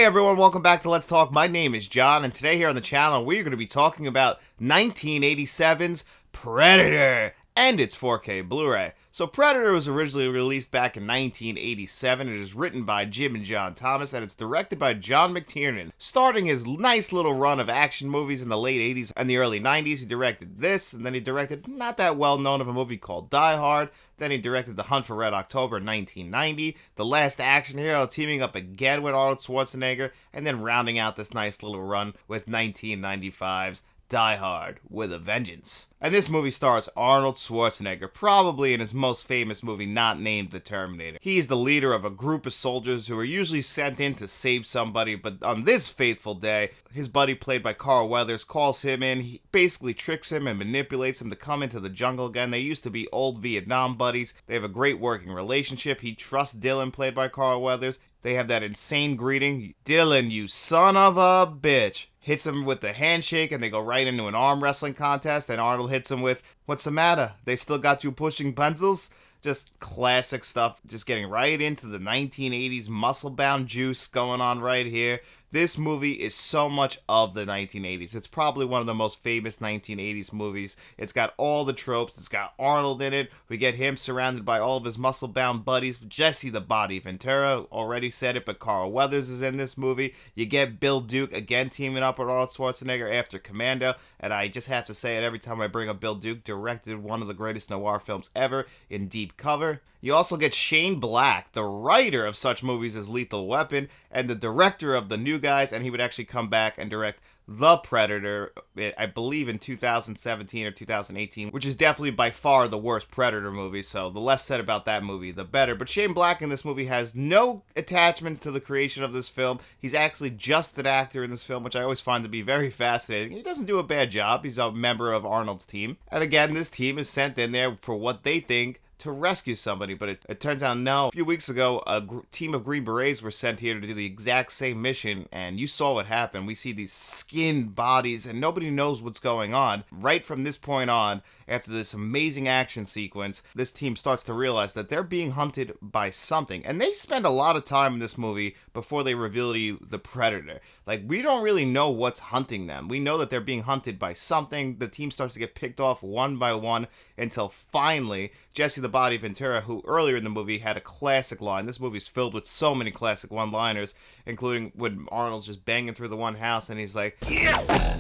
Hey everyone, welcome back to Let's Talk. My name is John, and today here on the channel, we're going to be talking about 1987's Predator and its 4K Blu-ray. So Predator was originally released back in 1987. It is written by Jim and John Thomas, and it's directed by John McTiernan. Starting his nice little run of action movies in the late 80s and the early 90s, he directed this, and then he directed not that well known of a movie called Die Hard. Then he directed The Hunt for Red October in 1990, The Last Action Hero, teaming up again with Arnold Schwarzenegger, and then rounding out this nice little run with 1995's Die Hard with a Vengeance. And this movie stars Arnold Schwarzenegger, probably in his most famous movie not named The Terminator. He's the leader of a group of soldiers who are usually sent in to save somebody, but on this fateful day, his buddy, played by Carl Weathers, calls him in. He basically tricks him and manipulates him to come into the jungle again. They used to be old Vietnam buddies. They have a great working relationship. He trusts Dylan, played by Carl Weathers. They have that insane greeting, "Dylan, you son of a bitch." Hits him with the handshake, and they go right into an arm wrestling contest, and Arnold hits him with, "What's the matter? They still got you pushing pencils?" Just classic stuff, just getting right into the 1980s muscle-bound juice going on right here. This movie is so much of the 1980s. It's probably one of the most famous 1980s movies. It's got all the tropes. It's got Arnold in it. We get him surrounded by all of his muscle-bound buddies. Jesse the Body Ventura, already said it, but Carl Weathers is in this movie. You get Bill Duke again teaming up with Arnold Schwarzenegger after Commando. And I just have to say it every time I bring up Bill Duke, directed one of the greatest noir films ever in Deep Cover. You also get Shane Black, the writer of such movies as Lethal Weapon, and the director of The New Guys, and he would actually come back and direct The Predator, I believe in 2017 or 2018, which is definitely by far the worst Predator movie, so the less said about that movie, the better. But Shane Black in this movie has no attachments to the creation of this film. He's actually just an actor in this film, which I always find to be very fascinating. He doesn't do a bad job. He's a member of Arnold's team. And again, this team is sent in there for what they think to rescue somebody, but it turns out no. A few weeks ago, a team of Green Berets were sent here to do the exact same mission, and you saw what happened. We see these skinned bodies, and nobody knows what's going on. Right from this point on, after this amazing action sequence, this team starts to realize that they're being hunted by something, and they spend a lot of time in this movie before they reveal to you the Predator. Like, we don't really know what's hunting them. We know that they're being hunted by something. The team starts to get picked off one by one until finally Jesse the Body Ventura, who earlier in the movie had a classic line. This movie's filled with so many classic one-liners, including when Arnold's just banging through the one house and he's like, "Yeah!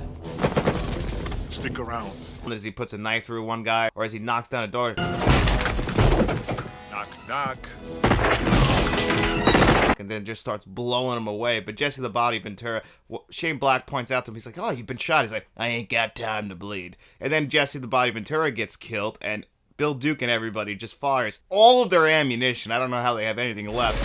Stick around." As he puts a knife through one guy, or as he knocks down a door. Knock, knock. And then just starts blowing him away. But Jesse the Body Ventura, Shane Black points out to him, he's like, "Oh, you've been shot." He's like, "I ain't got time to bleed." And then Jesse the Body Ventura gets killed, and Bill Duke and everybody just fires all of their ammunition. I don't know how they have anything left.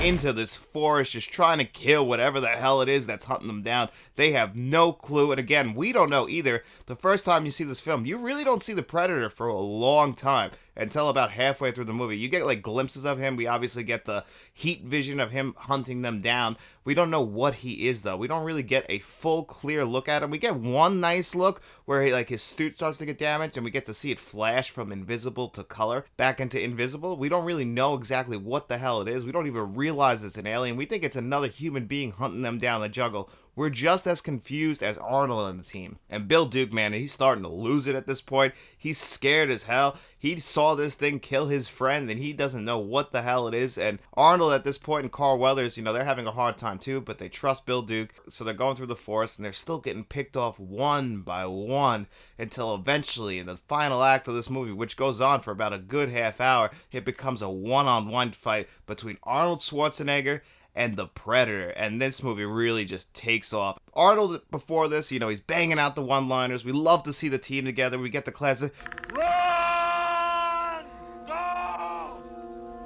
Into this forest, just trying to kill whatever the hell it is that's hunting them down. They have no clue, and again, we don't know either. The first time you see this film, you really don't see the Predator for a long time, until about halfway through the movie. You get like glimpses of him. We obviously get the heat vision of him hunting them down. We don't know what he is, though. We don't really get a full, clear look at him. We get one nice look where he, like, his suit starts to get damaged, and we get to see it flash from invisible to color back into invisible. We don't really know exactly what the hell it is. We don't even realize it's an alien. We think it's another human being hunting them down the jungle. We're just as confused as Arnold and the team. And Bill Duke, man, he's starting to lose it at this point. He's scared as hell. He saw this thing kill his friend, and he doesn't know what the hell it is. And Arnold at this point and Carl Weathers, you know, they're having a hard time too, but they trust Bill Duke. So they're going through the forest, and they're still getting picked off one by one until eventually, in the final act of this movie, which goes on for about a good half hour, it becomes a one-on-one fight between Arnold Schwarzenegger and the Predator, and this movie really just takes off. Arnold, before this, you know, he's banging out the one-liners. We love to see the team together. We get the classic, "Run! Go!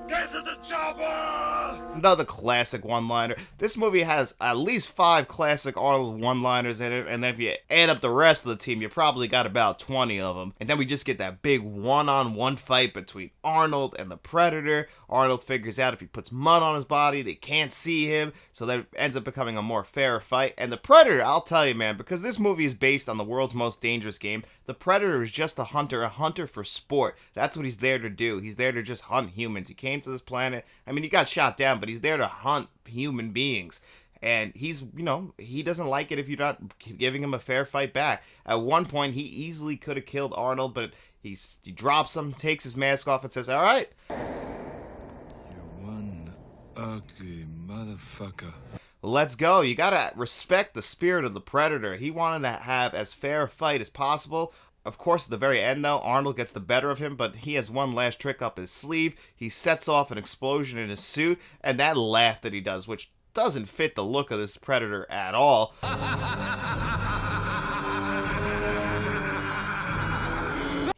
Get to the chopper!" Another classic one-liner. This movie has at least 5 classic Arnold one-liners in it, and then if you add up the rest of the team, you probably got about 20 of them. And then we just get that big one-on-one fight between Arnold and the Predator. Arnold figures out if he puts mud on his body, they can't see him, so that ends up becoming a more fair fight. And the Predator, I'll tell you, man, because this movie is based on the world's most dangerous game, the Predator is just a hunter for sport. That's what he's there to do. He's there to just hunt humans. He came to this planet. I mean, he got shot down, but he's there to hunt human beings. And he's, he doesn't like it if you're not giving him a fair fight back. At one point, he easily could have killed Arnold, but he drops him, takes his mask off, and says, "All right. You're one ugly motherfucker. Let's go." You gotta respect the spirit of the Predator. He wanted to have as fair a fight as possible. Of course, at the very end, though, Arnold gets the better of him, but he has one last trick up his sleeve. He sets off an explosion in his suit, and that laugh that he does, which doesn't fit the look of this Predator at all.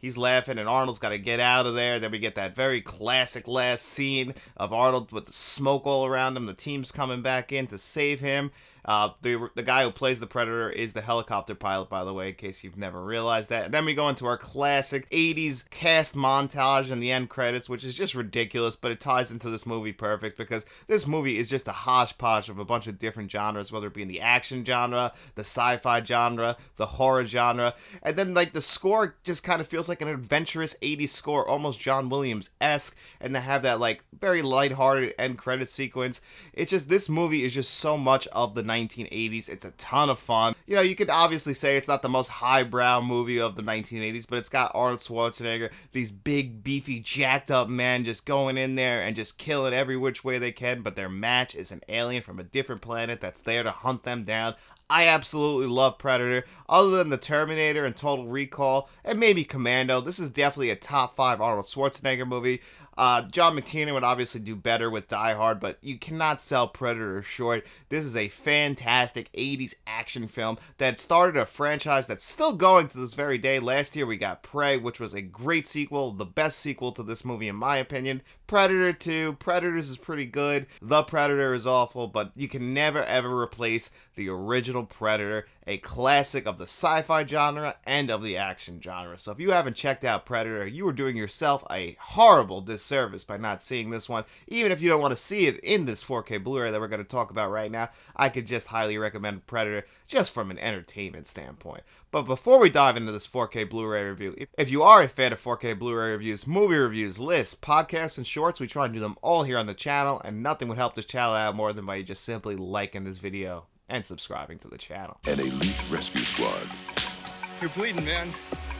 He's laughing, and Arnold's got to get out of there. Then we get that very classic last scene of Arnold with the smoke all around him. The team's coming back in to save him. The guy who plays the Predator is the helicopter pilot, by the way, in case you've never realized that. And then we go into our classic 80s cast montage in the end credits, which is just ridiculous, but it ties into this movie perfect because this movie is just a hodgepodge of a bunch of different genres, whether it be in the action genre, the sci-fi genre, the horror genre. And then, the score just kind of feels like an adventurous 80s score, almost John Williams-esque, and they have that, very lighthearted end credit sequence. It's just, this movie is just so much of the 1980s. It's a ton of fun. You could obviously say it's not the most highbrow movie of the 1980s, but it's got Arnold Schwarzenegger, these big, beefy, jacked up men just going in there and just killing every which way they can, but their match is an alien from a different planet that's there to hunt them down. I absolutely love Predator. Other than the Terminator and Total Recall, and maybe Commando, this is definitely a top 5 Arnold Schwarzenegger movie. John McTiernan would obviously do better with Die Hard, but you cannot sell Predator short. This is a fantastic 80s action film that started a franchise that's still going to this very day. Last year we got Prey, which was a great sequel, the best sequel to this movie in my opinion. Predator 2, Predators is pretty good. The Predator is awful, but you can never ever replace the original Predator, a classic of the sci-fi genre and of the action genre. So if you haven't checked out Predator, you are doing yourself a horrible disservice by not seeing this one. Even if you don't want to see it in this 4K Blu-ray that we're going to talk about right now, I could just highly recommend Predator just from an entertainment standpoint. But before we dive into this 4K Blu-ray review, if you are a fan of 4K Blu-ray reviews, movie reviews, lists, podcasts, and shorts, we try and do them all here on the channel, and nothing would help this channel out more than by you just simply liking this video and subscribing to the channel. An elite rescue squad. You're bleeding, man.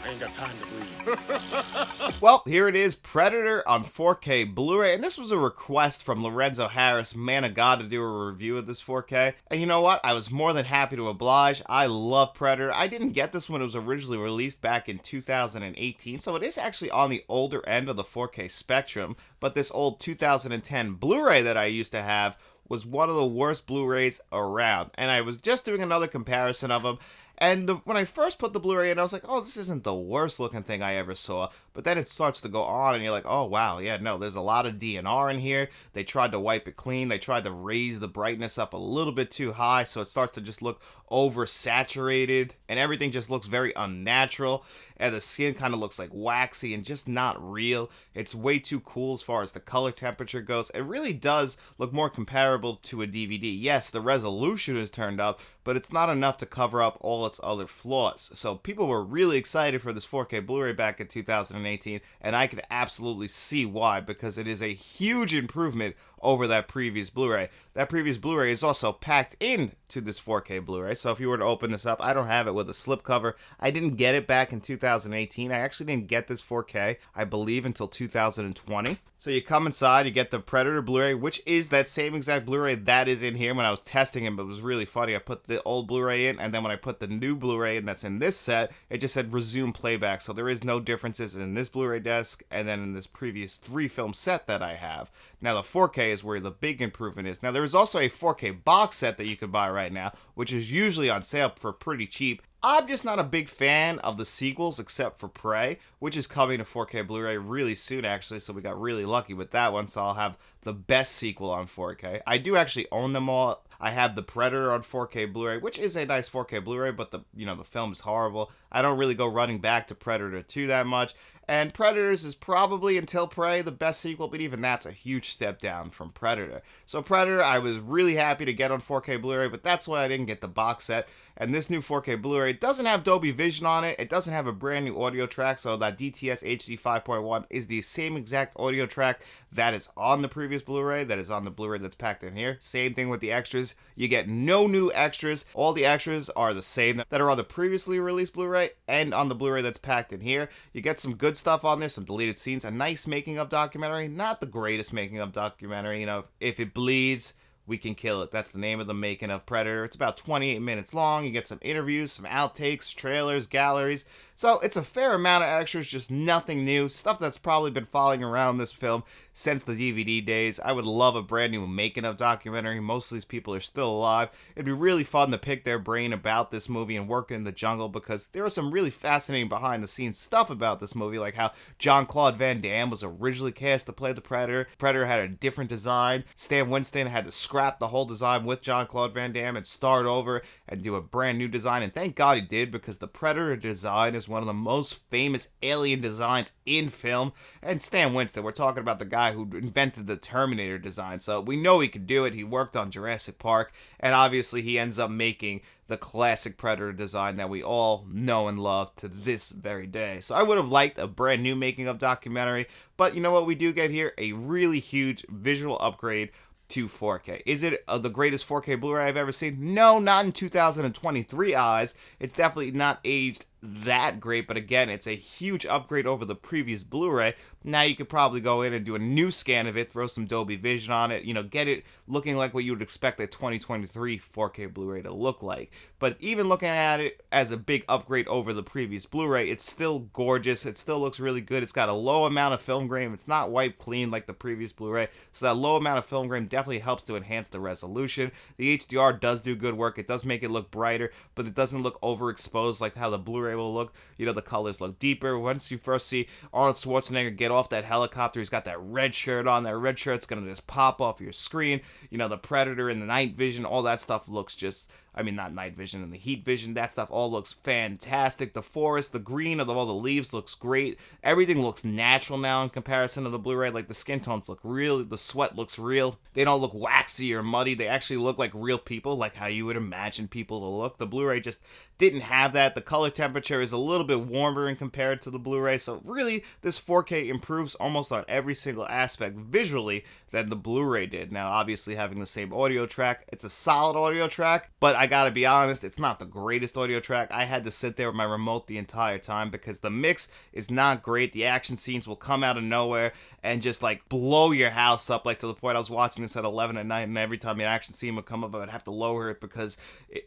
I ain't got time to bleed. Well, here it is, Predator on 4K Blu-ray, and this was a request from Lorenzo Harris, man of God, to do a review of this 4K. And you know what? I was more than happy to oblige. I love Predator. I didn't get this when it was originally released back in 2018, so it is actually on the older end of the 4K spectrum, but this old 2010 Blu-ray that I used to have was one of the worst Blu-rays around. And I was just doing another comparison of them. And when I first put the Blu-ray in, I was like, oh, this isn't the worst looking thing I ever saw. But then it starts to go on, and you're like, oh, wow, yeah, no, there's a lot of DNR in here. They tried to wipe it clean. They tried to raise the brightness up a little bit too high, so it starts to just look oversaturated, and everything just looks very unnatural. And the skin kind of looks like waxy and just not real. It's way too cool as far as the color temperature goes. It really does look more comparable to a DVD. Yes, the resolution is turned up, but it's not enough to cover up all its other flaws. So people were really excited for this 4K Blu-ray back in 2018, and I could absolutely see why, because it is a huge improvement over that previous Blu-ray. That previous Blu-ray is also packed in to this 4K Blu-ray, so if you were to open this up, I don't have it with a slipcover. I didn't get it back in 2018. I actually didn't get this 4K, I believe, until 2020. So you come inside, you get the Predator Blu-ray, which is that same exact Blu-ray that is in here. When I was testing it, but it was really funny. I put the old Blu-ray in, and then when I put the new Blu-ray in that's in this set, it just said resume playback. So there is no differences in this Blu-ray disc and then in this previous 3-film set that I have. Now the 4K is where the big improvement is. Now there is also a 4K box set that you can buy right now, which is usually on sale for pretty cheap. I'm just not a big fan of the sequels except for Prey, which is coming to 4K Blu-ray really soon actually, so we got really lucky with that one, so I'll have the best sequel on 4K. I do actually own them all. I have the Predator on 4K Blu-ray, which is a nice 4K Blu-ray, but the film is horrible. I don't really go running back to Predator 2 that much. And Predators is probably, until Prey, the best sequel, but even that's a huge step down from Predator. So Predator, I was really happy to get on 4K Blu-ray, but that's why I didn't get the box set. And this new 4K Blu-ray doesn't have Dolby Vision on it. It doesn't have a brand new audio track, so that DTS HD 5.1 is the same exact audio track that is on the previous Blu-ray, that is on the Blu-ray that's packed in here. Same thing with the extras. You get no new extras. All the extras are the same that are on the previously released Blu-ray and on the Blu-ray that's packed in here. You get some good stuff on there, some deleted scenes, a nice making-of documentary. Not the greatest making-of documentary, if it bleeds, we can kill it. That's the name of the making of Predator. It's about 28 minutes long. You get some interviews, some outtakes, trailers, galleries. So it's a fair amount of extras, just nothing new. Stuff that's probably been following around this film since the DVD days. I would love a brand new making of documentary. Most of these people are still alive. It'd be really fun to pick their brain about this movie and work in the jungle, because there was some really fascinating behind the scenes stuff about this movie, like how Jean-Claude Van Damme was originally cast to play the Predator. Predator had a different design. Stan Winston had to scrap the whole design with Jean-Claude Van Damme and start over and do a brand new design, and thank God he did, because the Predator design is one of the most famous alien designs in film. And Stan Winston, we're talking about the guy who invented the Terminator design, so we know he could do it. He worked on Jurassic Park, and obviously he ends up making the classic Predator design that we all know and love to this very day. So I would have liked a brand new making of documentary, but you know what we do get here? A really huge visual upgrade to 4K. Is it the greatest 4K Blu-ray I've ever seen? No, not in 2023 eyes. It's definitely not aged that great, but again, it's a huge upgrade over the previous Blu-ray. Now you could probably go in and do a new scan of it, throw some Dolby Vision on it, get it looking like what you would expect a 2023 4K Blu-ray to look like. But even looking at it as a big upgrade over the previous Blu-ray, it's still gorgeous. It still looks really good. It's got a low amount of film grain. It's not wiped clean like the previous Blu-ray, so that low amount of film grain definitely helps to enhance the resolution. The HDR does do good work. It does make it look brighter, but it doesn't look overexposed like how the Blu-ray will look. The colors look deeper. Once you first see Arnold Schwarzenegger get off that helicopter, he's got that red shirt on. That red shirt's gonna just pop off your screen. The Predator and the night vision, all that stuff looks just, not night vision and the heat vision, that stuff all looks fantastic. The forest, the green of all the leaves looks great. Everything looks natural now in comparison to the Blu-ray. Like the skin tones look real, the sweat looks real. They don't look waxy or muddy. They actually look like real people, like how you would imagine people to look. The Blu-ray just didn't have that. The color temperature is a little bit warmer in compared to the Blu-ray, so really this 4K improves almost on every single aspect visually than the Blu-ray did. Now obviously having the same audio track, it's a solid audio track, but I gotta be honest, it's not the greatest audio track. I had to sit there with my remote the entire time because the mix is not great. The action scenes will come out of nowhere and just blow your house up, to the point I was watching this at 11 at night, and every time an action scene would come up, I would have to lower it because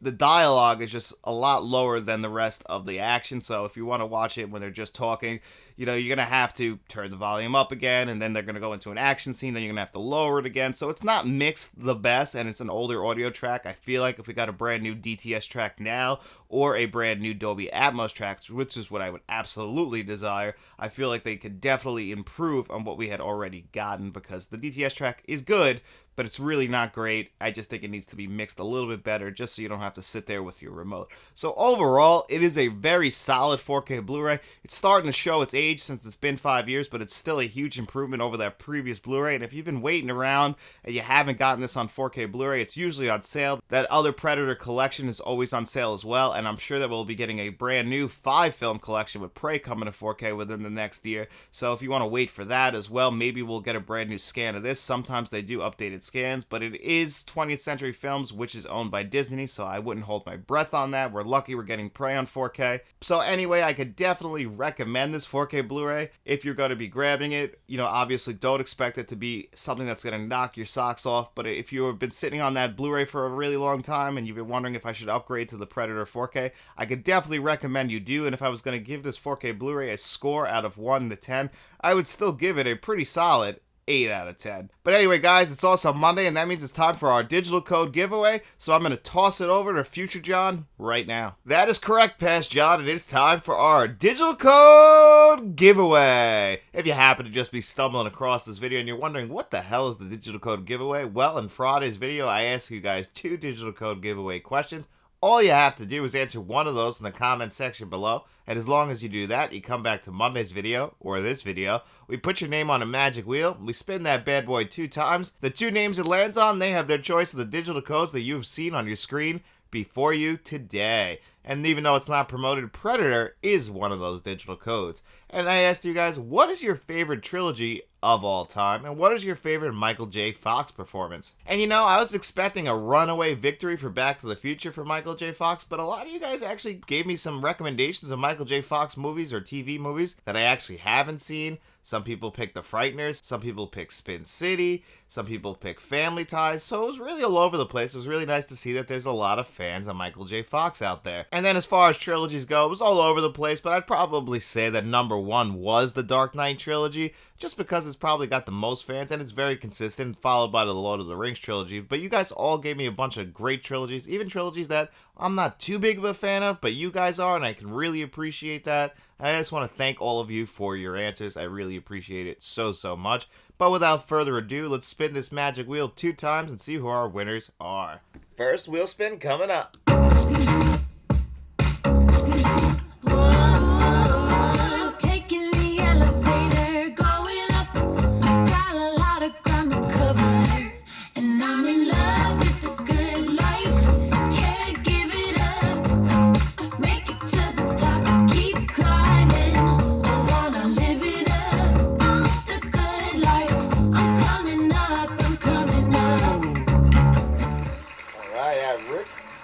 the dialogue is just a lot lower than the rest of the action. So if you want to watch it when they're just talking, you're gonna have to turn the volume up again, and then they're gonna go into an action scene, then you're gonna have to lower it again. So it's not mixed the best, and it's an older audio track. I feel like if we got a brand new DTS track now, or a brand new Dolby Atmos track, which is what I would absolutely desire, I feel like they could definitely improve on what we had already gotten, because the DTS track is good, but it's really not great. I just think it needs to be mixed a little bit better, just so you don't have to sit there with your remote. So overall, it is a very solid 4K Blu-ray. It's starting to show its age since it's been 5 years, but it's still a huge improvement over that previous Blu-ray. And if you've been waiting around and you haven't gotten this on 4K Blu-ray, it's usually on sale. That other Predator collection is always on sale as well, and I'm sure that we'll be getting a brand new 5-film collection with Prey coming to 4K within the next year. So if you want to wait for that as well, maybe we'll get a brand new scan of this. Sometimes they do updated scans, but it is 20th Century Films, which is owned by Disney, so I wouldn't hold my breath on that. We're lucky we're getting Prey on 4K. So anyway, I could definitely recommend this 4K Blu-ray if you're going to be grabbing it. Obviously don't expect it to be something that's going to knock your socks off, but if you have been sitting on that Blu-ray for a really long time and you've been wondering if I should upgrade to the Predator 4K, I could definitely recommend you do. And if I was going to give this 4K Blu-ray a score out of 1 to 10, I would still give it a pretty solid 8 out of 10. But anyway, guys, it's also Monday, and that means it's time for our digital code giveaway. So I'm going to toss it over to Future John right now. That is correct, Past John. It is time for our digital code giveaway. If you happen to just be stumbling across this video and you're wondering what the hell is the digital code giveaway, well, in Friday's video, I asked you guys 2 digital code giveaway questions. All you have to do is answer one of those in the comment section below, and as long as you do that, you come back to Monday's video, or this video, we put your name on a magic wheel, we spin that bad boy 2 times, the 2 names it lands on, they have their choice of the digital codes that you've seen on your screen before you today. And even though it's not promoted, Predator is one of those digital codes. And I asked you guys, what is your favorite trilogy of all time? And what is your favorite Michael J. Fox performance? And you know, I was expecting a runaway victory for Back to the Future for Michael J. Fox, but a lot of you guys actually gave me some recommendations of Michael J. Fox movies or TV movies that I actually haven't seen. Some people picked The Frighteners, some people picked Spin City, some people picked Family Ties, so it was really all over the place. It was really nice to see that there's a lot of fans of Michael J. Fox out there. And then as far as trilogies go, it was all over the place, but I'd probably say that number 1 was the Dark Knight trilogy, just because it's probably got the most fans and it's very consistent, followed by the Lord of the Rings trilogy. But you guys all gave me a bunch of great trilogies, even trilogies that I'm not too big of a fan of, but you guys are, and I can really appreciate that. And I just want to thank all of you for your answers. I really appreciate it so much. But without further ado, let's spin this magic wheel 2 times and see who our winners are. First wheel spin coming up.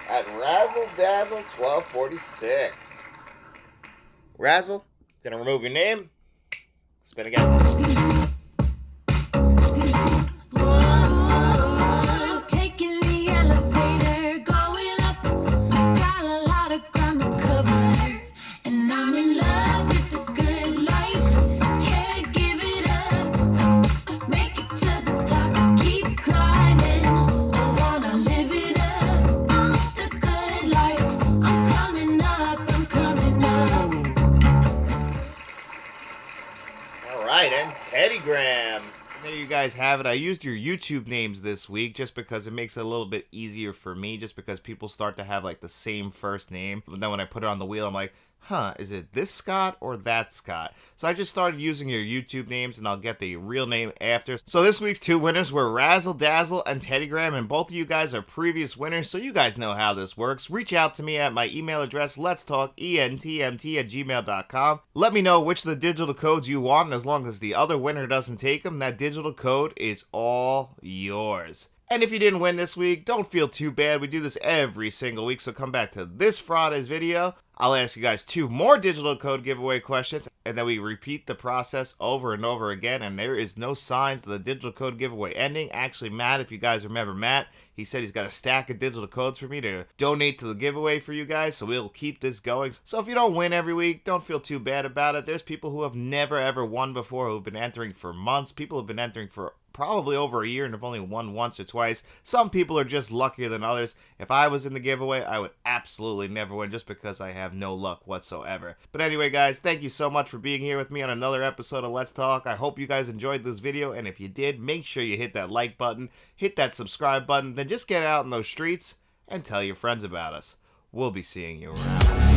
At Razzle Dazzle 1246. Razzle, gonna remove your name. Spin again. And Teddy Graham. There you guys have it. I used your YouTube names this week just because it makes it a little bit easier for me, just because people start to have like the same first name. But then when I put it on the wheel, I'm like, huh, is it this Scott or that Scott? So I just started using your YouTube names, and I'll get the real name after. So this week's 2 winners were Razzle Dazzle and Teddy Graham, and both of you guys are previous winners, so you guys know how this works. Reach out to me at my email address, letstalkentmt@gmail.com. Let me know which of the digital codes you want, and as long as the other winner doesn't take them, that digital code is all yours. And if you didn't win this week, don't feel too bad. We do this every single week, so come back to this Friday's video. I'll ask you guys 2 more digital code giveaway questions, and then we repeat the process over and over again, and there is no signs of the digital code giveaway ending. Actually, Matt, if you guys remember Matt, he said he's got a stack of digital codes for me to donate to the giveaway for you guys, so we'll keep this going. So if you don't win every week, don't feel too bad about it. There's people who have never ever won before, who've been entering for months. People have been entering for probably over a year and have only won once or twice. Some people are just luckier than others. If I was in the giveaway, I would absolutely never win just because I have no luck whatsoever. But anyway, guys, thank you so much for being here with me on another episode of Let's Talk. I hope you guys enjoyed this video, and if you did, make sure you hit that like button, hit that subscribe button, then just get out in those streets and tell your friends about us. We'll be seeing you around.